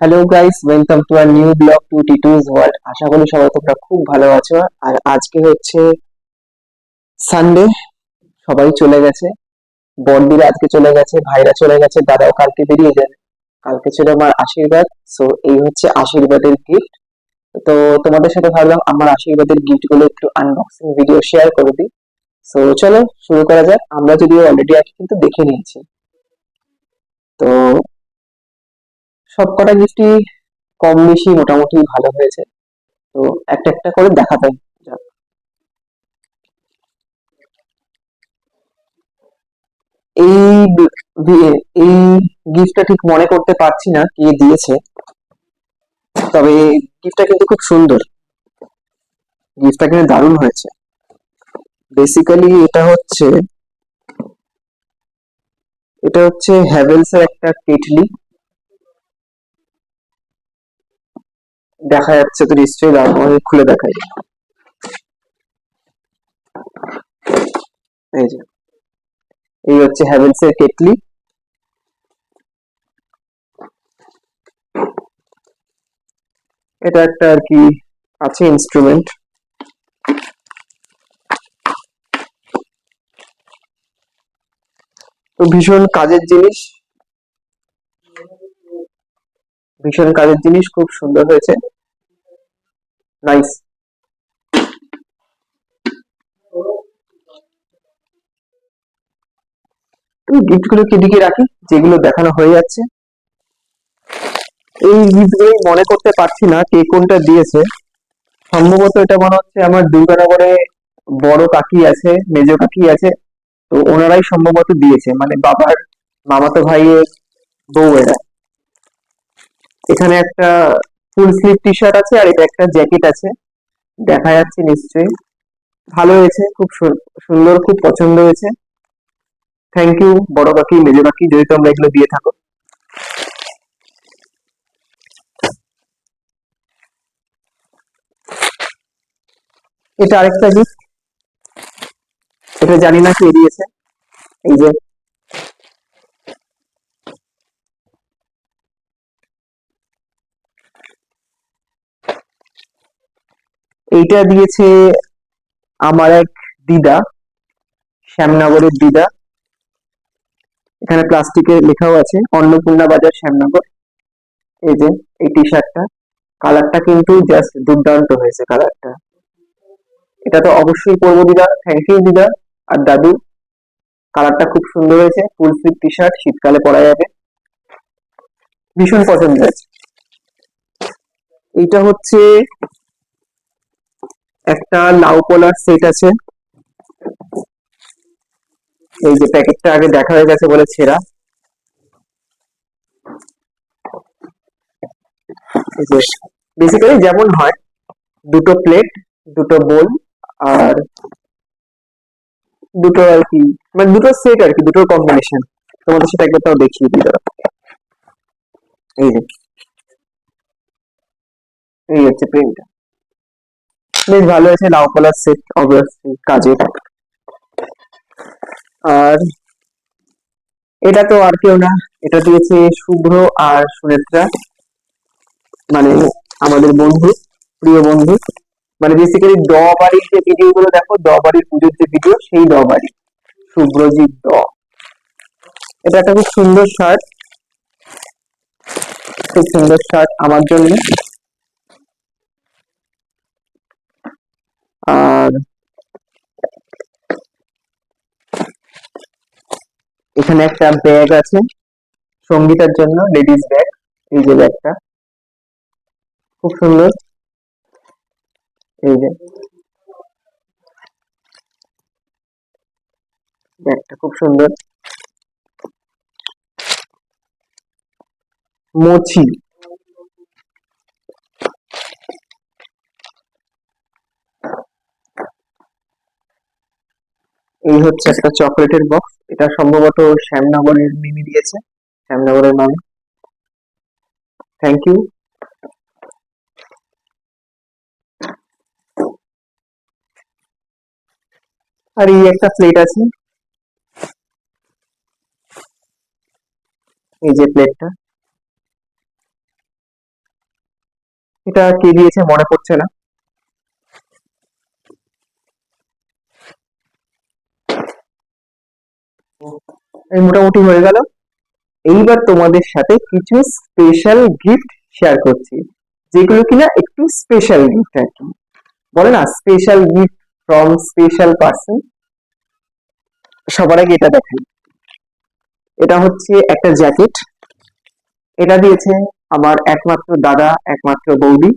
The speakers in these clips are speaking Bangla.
Hello guys, welcome to our new blog to Titu's world. আশা করি সবাই তোমরা খুব ভালো আছো। আর আজকে হচ্ছে সানডে, সবাই চলে গেছে। বড়দিরা আজকে চলে গেছে, ভাইরা চলে গেছে, দাদাও কালকে বেরিয়ে যাবে। কালকে ছিল আমার আশীর্বাদ, সো এই হচ্ছে আশীর্বাদের গিফট। তো তোমাদের সাথে ভাবলাম আমার আশীর্বাদের গিফট গুলো একটু আনবক্সিং ভিডিও শেয়ার করে দিই। সো চলো শুরু করা যাক। আমরা যদিও অলরেডি আজকে কিন্তু দেখে নিয়েছি। তো সব কটা গিফটই কম বেশি মোটামুটি ভালো হয়েছে। তো একটা একটা করে দেখাতে যাক। এই এই গিফটটা ঠিক মনে করতে পারছি না কে দিয়েছে, তবে গিফটটা কিন্তু খুব সুন্দর। গিফটটা কিন্তু দারুণ হয়েছে। বেসিক্যালি এটা হচ্ছে হ্যাভেলস এর একটা কেটলি। দেখা যাচ্ছে তো নিশ্চয়ই, দাও আমাকে খুলে দেখাই। এই যে, এই হচ্ছে হ্যাভেলস এর কেটলি। এটা একটা আর কি আছে ইনস্ট্রুমেন্ট। তো ভীষণ কাজের জিনিস, খুব সুন্দর হয়েছে। নাইস। আমি গিফট গুলো এদিকে রাখি, যেগুলো দেখানো হয়ে যাচ্ছে। এই গিফট গুলো মনে করতে পারছি না কে কোনটা দিয়েছে। সম্ভবত এটা মনে হচ্ছে আমার দুর্গানগরে বড় কাকি আছে, মেজ কাকি আছে। তো ওনারাই সম্ভবত দিয়েছে, মানে বাবার মামাতো ভাইয়ের বউ এরা। এখানে একটা ফুল স্লিভ টি শার্ট আছে, আর এটা একটা জ্যাকেট আছে, দেখা যাচ্ছে নিশ্চয়ই। ভালো হয়েছে, খুব সুন্দর, খুব পছন্দ হয়েছে। থ্যাংক ইউ বড় কাকি, মেজ কাকি, যদি তোমরা এগুলো দিয়ে থাকো। এটা আরেকটা গিফট, এটা জানি না কে দিয়েছে। এই যে, এইটা দিয়েছে আমার এক দিদা, শ্যামনগরের দিদা। এখানে প্লাস্টিকে লেখাও আছে অন্নপূর্ণা বাজার শ্যামনগর। এই যে, এই টি শার্টটা, কালারটা কিন্তু জাস্ট দুর্দান্ত হয়েছে কালারটা। এটা তো অবশ্যই পরবো দিদা, থ্যাংক ইউ দিদা আর দাদু। কালারটা খুব সুন্দর হয়েছে, ফুল স্লিভ টি শার্ট, শীতকালে পরা যাবে। ভীষণ পছন্দ হয়েছে। এইটা হচ্ছে একটা লাউ কলার সেট আছে। এই যে প্যাকেটটা আগে দেখা হয়ে গেছে বলে ছেঁড়া। এই যে, বেসিক্যালি যেমন হয়, দুটো প্লেট, দুটো বোল, আর দুটো আর কি, মানে দুটো সেট আর কি, দুটোর কম্বিনেশন। তোমাদের সেটা একবার তাও দেখিয়ে দিই দাঁড়াও। এই যে, এই হচ্ছে প্রিন্টটা। বেশ ভালো হয়েছে, লাউ কলার সেট অবভিয়াসলি কাজের। আর এটা তো আর কেউ না, এটা দিয়েছে শুভ্র আর সুনেত্রা, মানে আমাদের বন্ধু, প্রিয় বন্ধু। মানে বেসিক্যালি বাড়ির যে ভিডিও গুলো দেখো, বাড়ির পুজোর যে ভিডিও, সেই বাড়ি, শুভ্রজিৎ এটা একটা খুব সুন্দর শার্ট, খুব সুন্দর শার্ট আমার জন্য। আর এখানে একটা ব্যাগ আছে সঙ্গীতার জন্য, লেডিস ব্যাগ। এই যে ব্যাগটা খুব সুন্দর। এই যে ব্যাগটা খুব সুন্দর। মোচি, এই হচ্ছে একটা চকলেটের বক্স। এটা সম্ভবত শ্যামনগরের মিমি দিয়েছে, শ্যামনগরের মামি। Thank you. আর এই একটা প্লেট আছে, এই যে প্লেটটা, এটা কে দিয়েছে মনে পড়ছে না। এই মোটামুটি হয়ে গেল। এইবার তোমাদের সাথে কিছু স্পেশাল গিফট শেয়ার করছি, যেগুলো কিনা একটু স্পেশাল গিফট আর কি, বলে না special gift from special person. সবার আগে এটা দেখাই। এটা হচ্ছে একটা জ্যাকেট। এটা দিয়েছে আমার একমাত্র দাদা, একমাত্র বৌদি।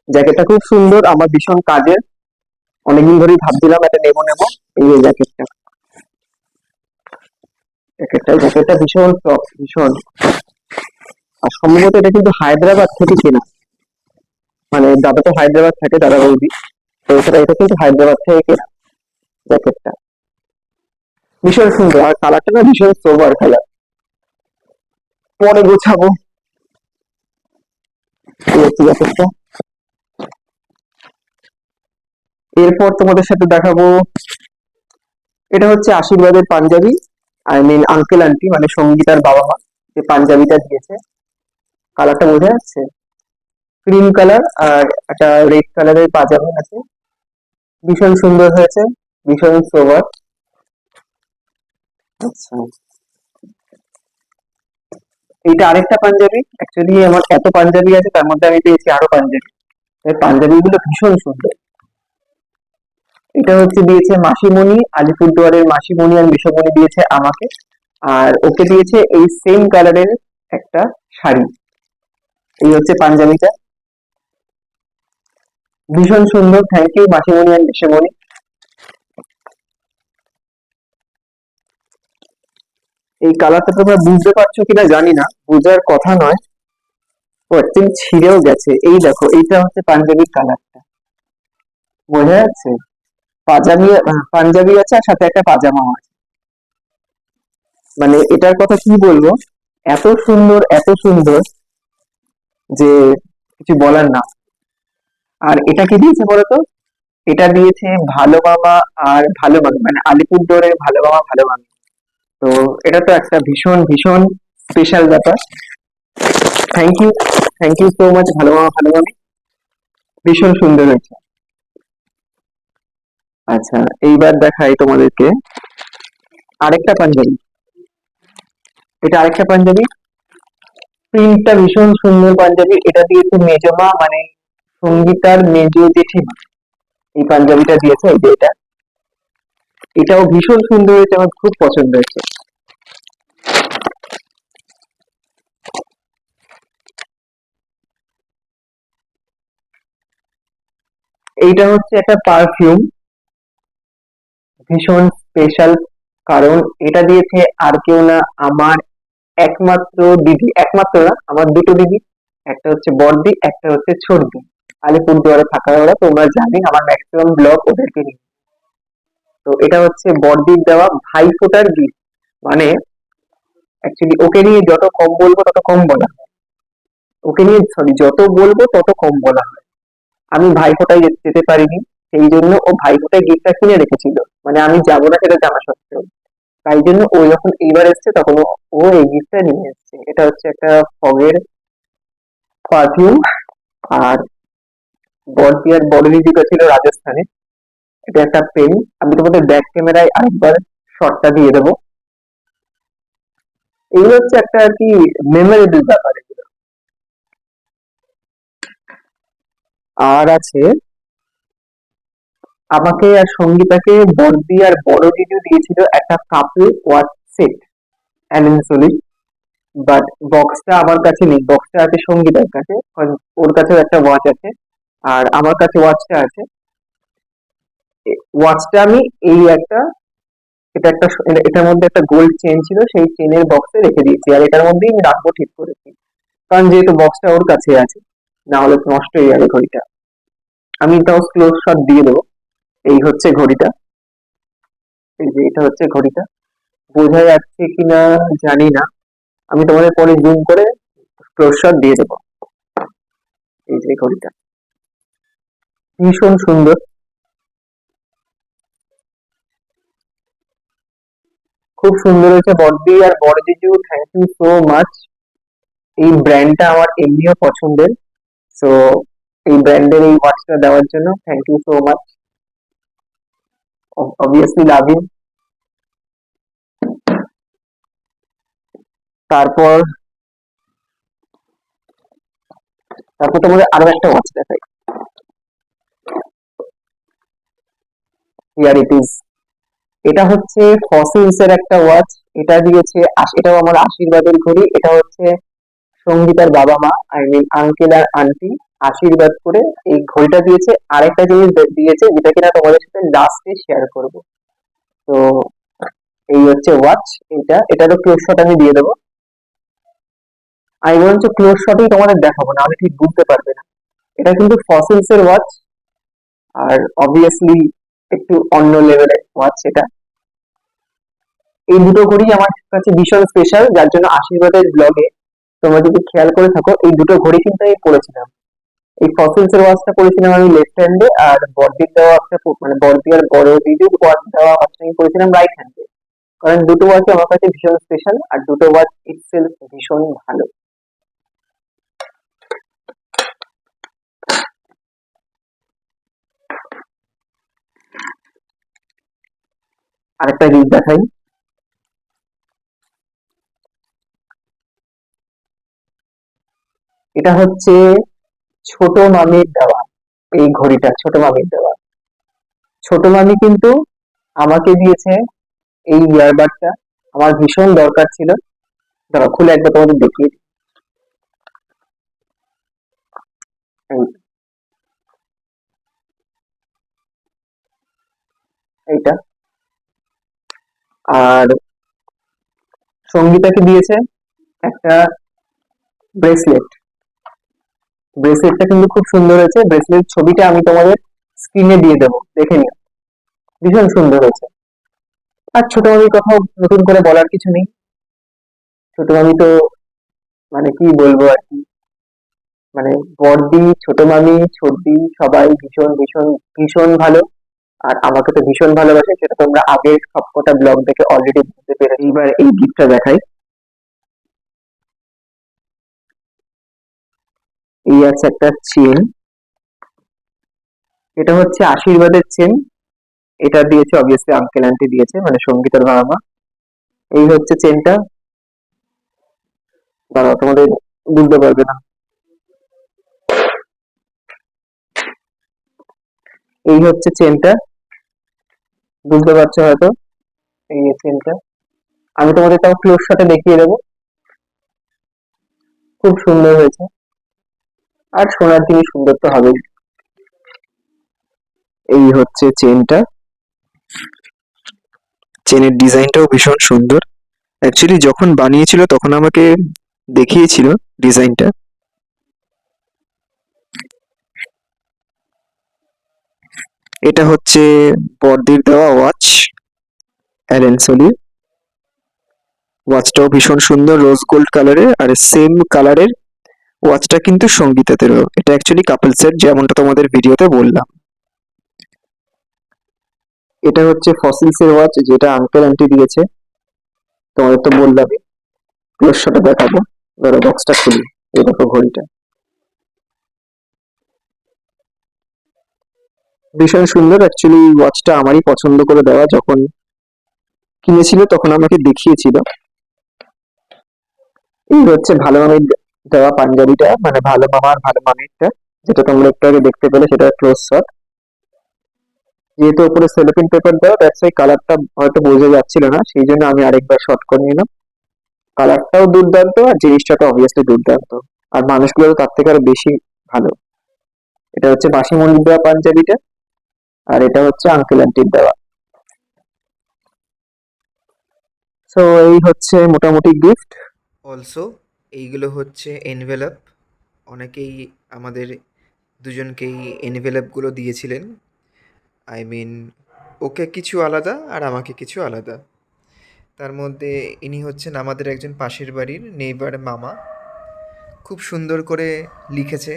জ্যাকেটটা খুব সুন্দর, আমার ভীষণ কাজের। অনেকদিন ধরেই ভাবছিলাম এটা নেবো নেবো। এই যে জ্যাকেটটা, জ্যাকেটটা ভীষণ সফট, ভীষণ। আর সম্ভবত এটা কিন্তু হায়দ্রাবাদ থেকে কেনা, মানে দাদা তো হায়দ্রাবাদ থাকে, দাদা বৌদি, তো এটা কিন্তু হায়দ্রাবাদ থেকে কেনা জ্যাকেটটা। ভীষণ সুন্দর, আর কালারটা না ভীষণ সোবার কালার। পরে গোছাবো। এই হচ্ছে জ্যাকেটটা। এরপর তোমাদের সাথে দেখাবো, এটা হচ্ছে আশীর্বাদের Punjabi. I mean uncle aunty, মানে সঙ্গীতার বাবা মা যে পাঞ্জাবিটা দিয়েছে। কালারটা বোঝা যাচ্ছে, ক্রিম কালার আর একটা রেড কালারের পাজামা আছে। ভীষণ সুন্দর হয়েছে, ভীষণ সোবার। আচ্ছা, এইটা আরেকটা পাঞ্জাবি। অ্যাকচুয়ালি আমার এত পাঞ্জাবি আছে, তার মধ্যে আমি পেয়েছি আরো পাঞ্জাবি। এই পাঞ্জাবি গুলো ভীষণ সুন্দর। এটা হচ্ছে দিয়েছে মাসিমণি, আলিপুরদুয়ারের মাসিমণি আর মেসোমণি দিয়েছে আমাকে। আর ওকে দিয়েছে এই সেম কালারের একটা শাড়ি। এই হচ্ছে পাঞ্জাবিটা, ভীষণ সুন্দর। থ্যাংক ইউ মাসিমণি আর মেসোমণি। এই কালারটা তোমরা বুঝতে পারছো কিনা জানি না, বোঝার কথা নয়। ও অ্যাকচুয়ালি ছিঁড়েও গেছে। এই দেখো, এইটা হচ্ছে পাঞ্জাবির কালারটা, বোঝা যাচ্ছে। পাঞ্জাবি, পাঞ্জাবি আছে আর সাথে একটা পাজামাও আছে। মানে এটার কথা কি বলবো, এত সুন্দর, এত সুন্দর যে কিছু বলার না। আর এটা কি দিয়েছে বলতো, এটা দিয়েছে ভালো মামা আর ভালো মামি, মানে আলিপুরদুয়ারের ভালো মামা ভালো মামি। তো এটা তো একটা ভীষণ ভীষণ স্পেশাল ব্যাপার। Thank you, thank you so much ভালো মামা ভালো মামি, ভীষণ সুন্দর হয়েছে। আচ্ছা, এইবার দেখাই তোমাদেরকে আরেকটা পাঞ্জাবি। এটা আরেকটা পাঞ্জাবি, প্রিন্টটা ভীষণ সুন্দর পাঞ্জাবি। এটা দিয়েছে মেজমা, মানে সঙ্গীতার মেজ জেঠিমা। এই পাঞ্জাবিটা দিয়েছে, এই যে এটা, এটাও ভীষণ সুন্দর হয়েছে, আমার খুব পছন্দ হয়েছে। এইটা হচ্ছে একটা পারফিউম, ভীষণ স্পেশাল। কারণ এটা দিয়েছে আর কেউ না, আমার একমাত্র দিদি, একমাত্র না, আমার দুটো দিদি। একটা হচ্ছে বড়দি, একটা হচ্ছে ছোটদি। আলিপুরদুয়ারে থাকা ওরা, তোমরা জানি আমার ম্যাক্সিমাম ব্লগ ওদেরকে নিয়ে। তো এটা হচ্ছে বড়দির দেওয়া ভাইফোঁটার গিফট। মানে অ্যাকচুয়ালি ওকে নিয়ে যত কম বলবো তত কম বলা হয়। ওকে নিয়ে সরি, যত বলবো তত কম বলা হয়। আমি ভাইফোঁটায় যেতে পারিনি, সেই জন্য ও ভাইফোঁটায় গিফটটা কিনে রেখেছিল। মানে আমি যাবো না সেটা জানা সত্ত্বেও। তাই জন্য ও যখন এইবার এসছে তখন ও এই গিফটটা নিয়ে এসছে। এটা হচ্ছে একটা ফগের পারফিউম। আর বড়দি আর বড় দিদিটা ছিল রাজস্থানে। এটা একটা পেন। আমি তোমাদের ব্যাক ক্যামেরায় আরেকবার শটটা দিয়ে দেবো। এগুলো হচ্ছে একটা আর কি মেমোরেবল ব্যাপার এগুলো। আর আছে, আমাকে আর সঙ্গীতাকে বড়দি আর বড় দিদি দিয়েছিল একটা কাপল ওয়াচ সেট, অ্যালেন সলিড। বাট বক্সটা আমার কাছে নেই, বক্সটা আছে সঙ্গীতার কাছে, কারণ ওর কাছেও একটা ওয়াচ আছে আর আমার কাছে ওয়াচটা আছে। ওয়াচটা আমি এই একটা, এটা একটা, এটার মধ্যে একটা গোল্ড চেন ছিল, সেই চেনের বক্সে রেখে দিয়েছি, আর এটার মধ্যেই আমি রাখবো ঠিক করেছি। কারণ যেহেতু বক্সটা ওর কাছে আছে, না হলে তো নষ্ট হয়ে যাবে ঘড়িটা। আমি তাও ক্লোজ শট দিয়ে দেবো। এই হচ্ছে ঘড়িটা, এই যে এটা হচ্ছে ঘড়িটা। বোঝা যাচ্ছে কিনা জানি না, আমি তোমাদের পরে জুম করে ক্লোজ শট দিয়ে দেবো। এই যে ঘড়িটা, ভীষণ সুন্দর, খুব সুন্দর হয়েছে। বড়দি আর বড় জিজু, থ্যাংক ইউ সো মাচ। এই ব্র্যান্ডটা আমার এমনিও পছন্দের। সো এই ব্র্যান্ডের এই ওয়াচটা দেওয়ার জন্য thank you so much. Obviously love you. তারপর তারপর তোমাদের আরো একটা ওয়াচ দেখাই। Here it is. এটা হচ্ছে ফসিলস এর একটা ওয়াচ। এটা দিয়েছে এটাও আমার আশীর্বাদের ঘড়ি। এটা হচ্ছে সঙ্গীতার বাবা মা, আই মিন আঙ্কেল আর আন্টি আশীর্বাদ করে এই ঘড়িটা দিয়েছে। আরেকটা জিনিস দিয়েছে যেটা কিনা তোমাদের সাথে লাস্টে শেয়ার করব। তো এই হচ্ছে ওয়াচ। এটারও ক্লোজ শট আমি দিয়ে দেবো। আমি বরঞ্চ ক্লোজ শটেই তোমাদের দেখাবো, না হলে ঠিক বুঝতে পারবে না। এটা কিন্তু ফসিলস এর ওয়াচ, আর অবভিয়াসলি একটু অন্য লেভেলের ওয়াচ এটা। এই দুটো ঘড়ি আমার কাছে ভীষণ স্পেশাল, যার জন্য আশীর্বাদের ব্লগে তোমরা যদি খেয়াল করে থাকো এই দুটো ঘড়ি কিন্তু আমি পরেছিলাম। এই ফসিলস এর ওয়াচটা পরেছিলাম আমি লেফট হ্যান্ডে, আর বড়দির দেওয়া একটা মানে বড়দি আর বড় দিদির ওয়াচ দেওয়া ওয়াচটা আমি পরেছিলাম রাইট হ্যান্ডে। কারণ দুটো ওয়াচই আমার কাছে ভীষণ স্পেশাল, আর দুটো ওয়াচ ইটসেলফ ভীষণ ভালো। আরেকটা জিনিস দেখাই। এটা হচ্ছে ছোট মামির দেওয়া। এই ঘড়িটা ছোট মামির দেওয়া। ছোট মামি কিন্তু আমাকে দিয়েছে এই ইয়ারবাডটা। আমার ভীষণ দরকার ছিল। দাঁড়াও খুলে একবার তোমাদের দেখিয়ে দিই। এইটা। আর সঙ্গীতাকে দিয়েছে একটা ব্রেসলেট। ব্রেসলেটটা কিন্তু খুব সুন্দর হয়েছে। ব্রেসলেট ছবিটা আমি তোমাদের স্ক্রিনে দিয়ে দেবো, দেখে নিও। ভীষণ সুন্দর হয়েছে। আর ছোট মামির কথাও নতুন করে বলার কিছু নেই। ছোট মামি তো মানে কি বলবো আর কি, মানে বড়দি, ছোট মামি, ছোটদি সবাই ভীষণ ভীষণ ভীষণ ভালো। আর আমাকে তো ভীষণ ভালোবাসে, সেটা তোমরা আগের সবকটা ব্লগ দেখে অলরেডি বুঝতে পেরেছো। এইবার এই গিফটটা দেখাই। এই আছে একটা চেন। এটা হচ্ছে আশীর্বাদের চেন। এটা দিয়েছে অবভিয়াসলি আঙ্কেল আন্টি দিয়েছে, মানে সঙ্গীতার বাবা মা। এই হচ্ছে চেনটা। দাঁড়াও তোমাদের বুঝতে পারবে না। এই হচ্ছে চেনটা, বুঝতে পারছো হয়তো। এই যে চেনটা, আমি তোমাদের তাও ক্লোজ শটে দেখিয়ে দেবো। খুব সুন্দর হয়েছে। আর সোনার জিনিস সুন্দর তো হবেই। এই হচ্ছে চেনটা। চেনের ডিজাইনটাও ভীষণ সুন্দর। অ্যাকচুয়ালি যখন বানিয়েছিল তখন আমাকে দেখিয়েছিল ডিজাইনটা। এটা হচ্ছে বড়দির দেওয়া ওয়াচ, অ্যালেন সোলির। ওয়াচটাও ভীষণ সুন্দর, রোজ গোল্ড কালারের। আর সেম কালারের ওয়াচটা কিন্তু সঙ্গীতাতেরও। এটা অ্যাকচুয়ালি কাপল সেট, যেমনটা তোমাদের ভিডিওতে বললাম। এটা হচ্ছে ফসিলস এর ওয়াচ, যেটা আঙ্কেল আন্টি দিয়েছে। তোমাদের তো বললামই। ক্লোজ শটে দেখাবো। ধরো বক্সটা খুলি। এই দেখো ঘড়িটা। ভীষণ সুন্দর। অ্যাকচুয়ালি ওয়াচটা আমারই পছন্দ করে দেওয়া। যখন কিনেছিল তখন আমাকে দেখিয়েছিল। এই হচ্ছে ভালো মামির দেওয়া পাঞ্জাবিটা, মানে ভালো মামা আর ভালো মামিরটা, যেটা তোমরা একটু আগে দেখতে পেলে, সেটা ক্লোজ শট। যেহেতু উপরে সেলোফিন পেপার দেওয়া, দ্যাটস ওয়াই কালারটা হয়তো বোঝা যাচ্ছিল না, সেই জন্য আমি আরেকবার শর্ট করে নিলাম। কালারটাও দুর্দান্ত, আর জিনিসটা তো অবভিয়াসলি দুর্দান্ত। আর মানুষগুলো তো তার থেকে আরো বেশি ভালো। এটা হচ্ছে মাসি মল্লিক দেওয়া পাঞ্জাবিটা, আর এটা হচ্ছে আঙ্কেল আন্টির দেওয়া। সো এই হচ্ছে মোটামুটি গিফট। অলসো এইগুলো হচ্ছে এনভেলাপ। অনেকেই আমাদের দুজনকেই এনভেলাপগুলো দিয়েছিলেন। আই মিন, ওকে কিছু আলাদা আর আমাকে কিছু আলাদা। তার মধ্যে ইনি হচ্ছেন আমাদের একজন পাশের বাড়ির নেইবার মামা। খুব সুন্দর করে লিখেছে,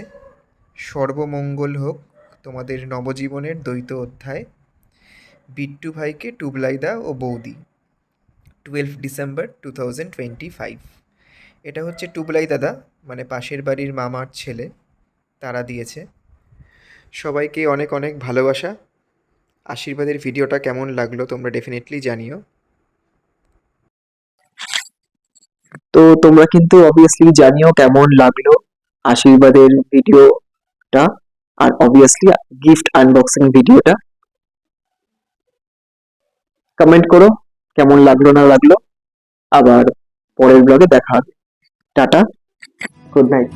সর্বমঙ্গল হোক তোমাদের নবজীবনের দ্বৈত অধ্যায়, বিট্টু ভাইকে টুবলাইদা ও বৌদি, 12 ডিসেম্বর 2025। এটা হচ্ছে টুবলাই দাদা, মানে পাশের বাড়ির মামার ছেলে, তারা দিয়েছে। সবাইকে অনেক অনেক ভালোবাসা। আশীর্বাদের ভিডিওটা কেমন লাগলো তোমরা ডেফিনেটলি জানিও। তো তোমরা কিন্তু অবভিয়াসলি জানিও কেমন লাগলো আশীর্বাদের ভিডিওটা, আর অবভিয়াসলি গিফট আনবক্সিং ভিডিওটা। কমেন্ট করো কেমন লাগলো না লাগলো। আবার পরের ব্লগে দেখা হবে। Tata, good night.